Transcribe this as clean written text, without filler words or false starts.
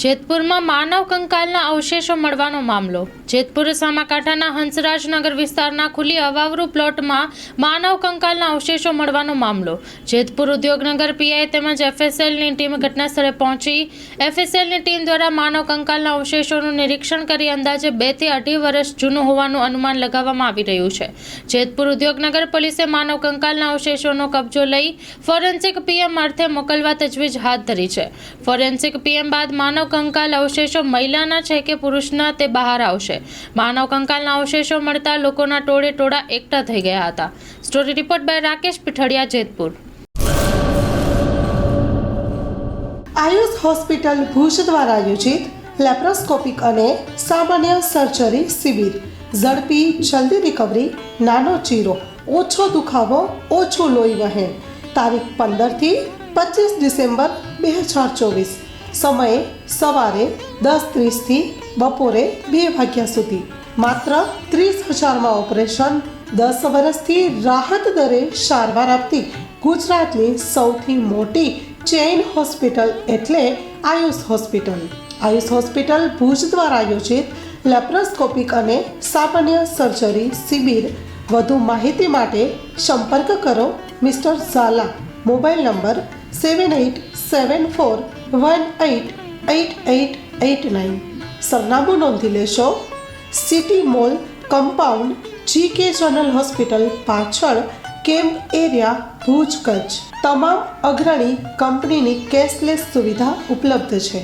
જેતપુરમાં માનવ કંકાલના અવશેષો મળવાનો મામલો। જેતપુર સામાકાંઠાના હંસરાજનગર વિસ્તારના ખુલ્લી અવાવરૂ પ્લોટમાં માનવ કંકાલના અવશેષો મળવાનો મામલો। જેતપુર ઉદ્યોગનગર પીઆઈ તેમજ એફએસએલની ટીમ ઘટનાસ્થળે પહોંચી એફએસએલની ટીમ દ્વારા માનવ કંકાલના અવશેષોનું નિરીક્ષણ કરી અંદાજે 2 થી 2.5 વર્ષ જૂનું હોવાનું અનુમાન લગાવવામાં આવી રહ્યું છે। જેતપુર ઉદ્યોગનગર પોલીસે માનવ કંકાલના અવશેષોનો કબજો લઈ ફોરેન્સિક પીએમ અર્થે મોકલવા તજવીજ હાથ ધરી છે। ફોરેન્સિક પીએમ બાદ માનવ કંકાલ અવશેષો મહિલાના છે કે પુરુષના તે બહાર આવશે। માનવ કંકાલના અવશેષો મળતા લોકોના ટોળે ટોળા એકઠા થઈ ગયા હતા। Story report by Rakesh Pithadiya, Jetpur. Ayush hospital Bhuj દ્વારા આયોજિત લેપ્રોસ્કોપિક અને સામાન્ય સર્જરી શિબિર। ઝડપી જલ્દી રિકવરી, નાનો ચીરો, ઓછો દુખાવો, ઓછું લોહી વહેણ। તારીખ 15 થી 25 ડિસેમ્બર 2024। સમય સવારે 10:30 થી બપોરે 2 વાગ્યા સુધી। માત્ર 30,000માં ઓપરેશન। 10 વર્ષથી રાહત દરે સારવાર આપતી ગુજરાતની સૌથી મોટી ચેઇન હોસ્પિટલ એટલે આયુષ હોસ્પિટલ। આયુષ હોસ્પિટલ ભુજ દ્વારા આયોજિત લેપ્રોસ્કોપિક અને સામાન્ય સર્જરી શિબિર। વધુ માહિતી માટે સંપર્ક કરો મિસ્ટર ઝાલા। Mobile number 7874188889। સરનામું નોંધી લેશો, city mall compound, GK general hospital પાછળ, કેમ્પ એરિયા, ભુજ, કચ્છ। તમામ અગ્રણી કંપનીની કેશલેસ સુવિધા ઉપલબ્ધ છે।